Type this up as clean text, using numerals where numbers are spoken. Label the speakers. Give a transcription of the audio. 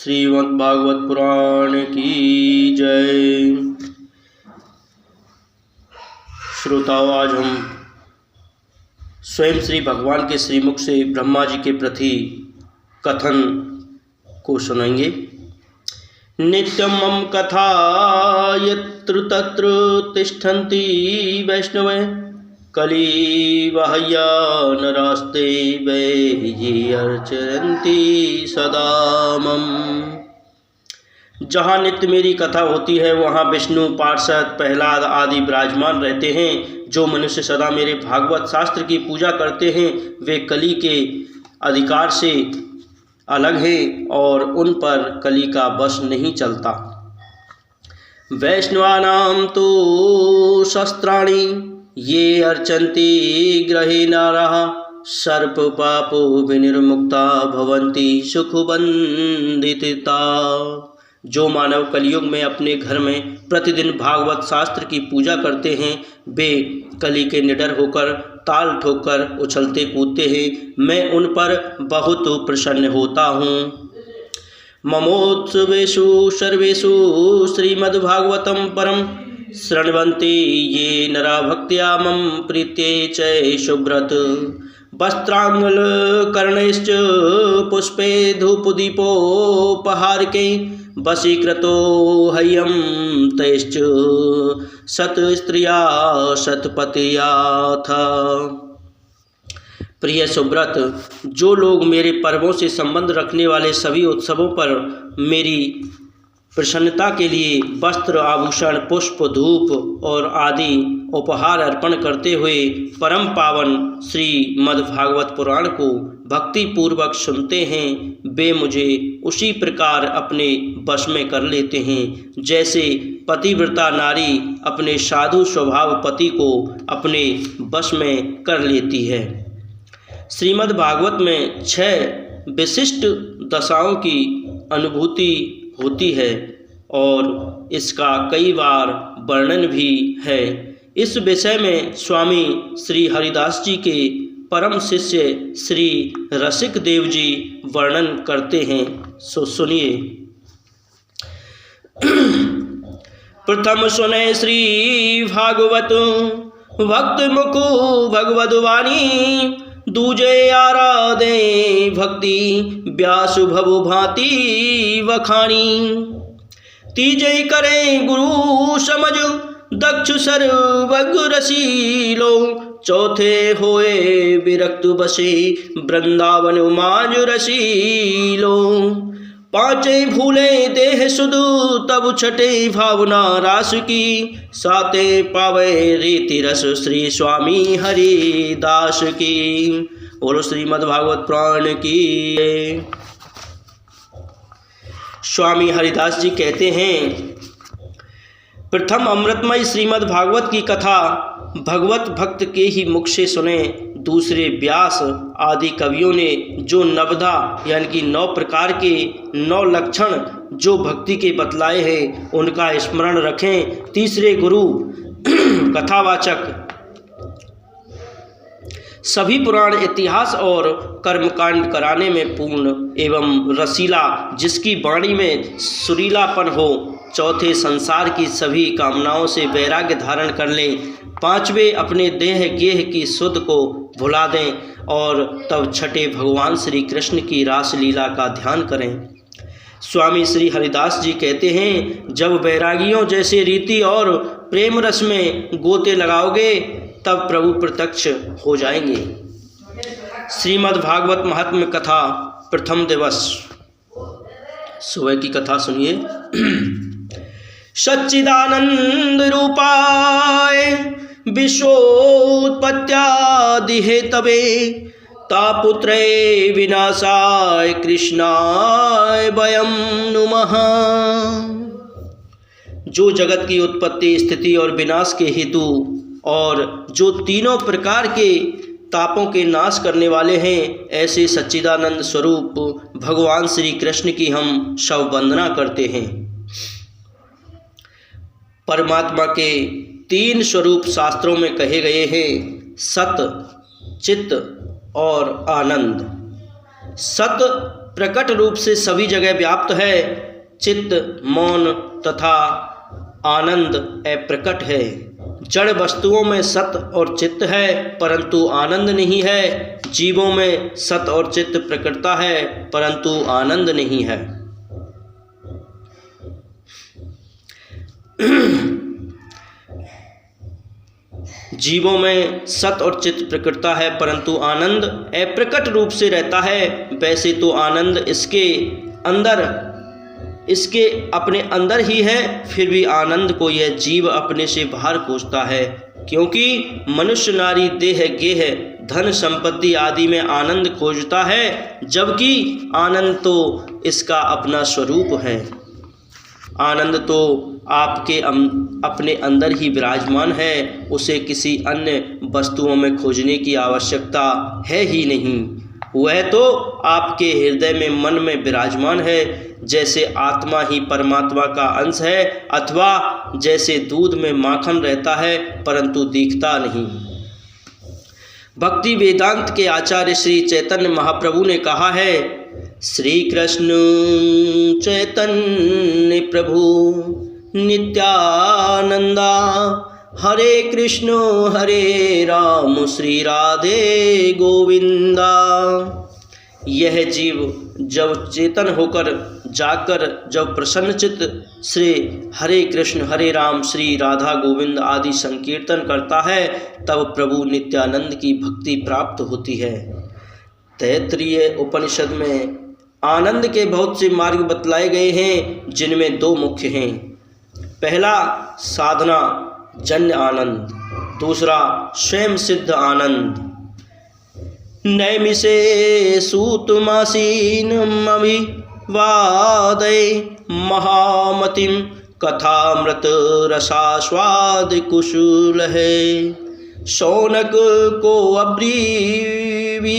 Speaker 1: श्रीमद् भागवत पुराण की जय। श्रोताओं, आज हम स्वयं श्री भगवान के श्रीमुख से ब्रह्मा जी के प्रति कथन को सुनेंगे। नित्यं मम कथा यत्र तत्र तिष्ठन्ति वैष्णवे कलिवहय्या नरास्ते वै अर्चन्ति सदा मम। जहाँ नित्य मेरी कथा होती है वहाँ विष्णु, पार्षद, प्रहलाद आदि विराजमान रहते हैं। जो मनुष्य सदा मेरे भागवत शास्त्र की पूजा करते हैं वे कली के अधिकार से अलग हैं और उन पर कली का वश नहीं चलता। वैष्णवानां तो शस्त्राणि ये अर्चन्ति ग्रहे नाराः सर्प पापो विनिर्मुक्ता भवन्ति सुखबन्दिता। जो मानव कलियुग में अपने घर में प्रतिदिन भागवत शास्त्र की पूजा करते हैं वे कली के निडर होकर ताल ठोकर उछलते कूदते हैं। मैं उन पर बहुत प्रसन्न होता हूँ। ममोत्सवेषु सर्वेषु श्रीमद्भागवतं परम शृण्वन्ति ये नरा भक्त्या मम प्रीत्यै च शुभ्रत। वस्त्रांगलकर्णैश्च पुष्पे धूपदीपोपहारकै वशीकृतो ह्यं तैश्च शतस्त्रिया शतपतियाथ। प्रिय सुब्रत, जो लोग मेरे पर्वों से संबंध रखने वाले सभी उत्सवों पर मेरी प्रसन्नता के लिए वस्त्र, आभूषण, पुष्प, धूप और आदि उपहार अर्पण करते हुए परम पावन श्रीमद्भागवत पुराण को भक्ति पूर्वक सुनते हैं वे मुझे उसी प्रकार अपने वश में कर लेते हैं जैसे पतिव्रता नारी अपने साधु स्वभाव पति को अपने वश में कर लेती है। श्रीमद्भागवत में 6 विशिष्ट दशाओं की अनुभूति होती है और इसका कई बार वर्णन भी है। इस विषय में स्वामी श्री हरिदास जी के परम शिष्य श्री रसिक देव जी वर्णन करते हैं, सो सुनिए। प्रथम सुने श्री भागवत भक्त मुखु भगवद्वाणी दूजे आराधे भक्ति व्यास भवु भांति वखाणी। तीजे करे गुरु समझ दक्ष सर्वज्ञ रसीलो। चौथे होए विरक्त बसे वृंदावन माज रसीलो। पांचे भूले देह सुध तब छठे भावना रास की। साते पावे रीति रस श्री स्वामी हरिदास की। बोलो श्रीमद्भागवत पुराण की। स्वामी हरिदास जी कहते हैं, प्रथम अमृतमय श्रीमद्भागवत की कथा भगवत भक्त के ही मुख से सुने। दूसरे व्यास आदि कवियों ने जो नवधा यानी कि 9 प्रकार के 9 लक्षण जो भक्ति के बतलाए हैं उनका स्मरण रखें। तीसरे गुरु कथावाचक सभी पुराण, इतिहास और कर्मकांड कराने में पूर्ण एवं रसीला जिसकी वाणी में सुरीलापन हो। चौथे संसार की सभी कामनाओं से वैराग्य धारण कर लें। पांचवें अपने देह गेह की सुध को भुला दें और तब छठे भगवान श्री कृष्ण की रासलीला का ध्यान करें। स्वामी श्री हरिदास जी कहते हैं, जब वैरागियों जैसे रीति और प्रेम रस में गोते लगाओगे तब प्रभु प्रत्यक्ष हो जाएंगे। श्रीमद् भागवत महात्म्य कथा प्रथम दिवस। सुबह की कथा सुनिए। सच्चिदानंद रूपाय विश्वोत्पत्त्यादि हेतवे तापुत्रे विनाशाय कृष्णाय वयं नुमः। जो जगत की उत्पत्ति, स्थिति और विनाश के हेतु और जो तीनों प्रकार के तापों के नाश करने वाले हैं ऐसे सच्चिदानंद स्वरूप भगवान श्री कृष्ण की हम सब वंदना करते हैं। परमात्मा के 3 स्वरूप शास्त्रों में कहे गए हैं, सत, चित्त और आनंद। सत प्रकट रूप से सभी जगह व्याप्त है। चित्त, मौन तथा आनंद अप्रकट है। जड़ वस्तुओं में सत और चित्त है परंतु आनंद नहीं है। जीवों में सत और चित्त प्रकटता है परंतु आनंद नहीं है। जीवों में सत और चित्त प्रकटता है परंतु आनंद अप्रकट रूप से रहता है। वैसे तो आनंद इसके अपने अंदर ही है, फिर भी आनंद को यह जीव अपने से बाहर खोजता है। क्योंकि मनुष्य नारी देह गेह धन संपत्ति आदि में आनंद खोजता है, जबकि आनंद तो इसका अपना स्वरूप है। आनंद तो आपके अपने अंदर ही विराजमान है, उसे किसी अन्य वस्तुओं में खोजने की आवश्यकता है ही नहीं। वह तो आपके हृदय में, मन में विराजमान है। जैसे आत्मा ही परमात्मा का अंश है, अथवा जैसे दूध में माखन रहता है परंतु दिखता नहीं। भक्ति वेदांत के आचार्य श्री चैतन्य महाप्रभु ने कहा है, श्री कृष्ण चैतन्य प्रभु नित्यानंदा हरे कृष्ण हरे राम श्री राधे गोविंदा। यह जीव जब चेतन होकर जाकर जब प्रसन्नचित्त श्री हरे कृष्ण हरे राम श्री राधा गोविंद आदि संकीर्तन करता है, तब प्रभु नित्यानंद की भक्ति प्राप्त होती है। तैत्तिरीय उपनिषद में आनंद के बहुत से मार्ग बतलाए गए हैं, जिनमें दो मुख्य हैं। पहला साधना जन्य आनंद, दूसरा स्वयं सिद्ध आनंद। नैमिषे सूतमासीनमभिवादये महामतिं कथामृत रसास्वाद कुशल है। शौनक को अब्रीवी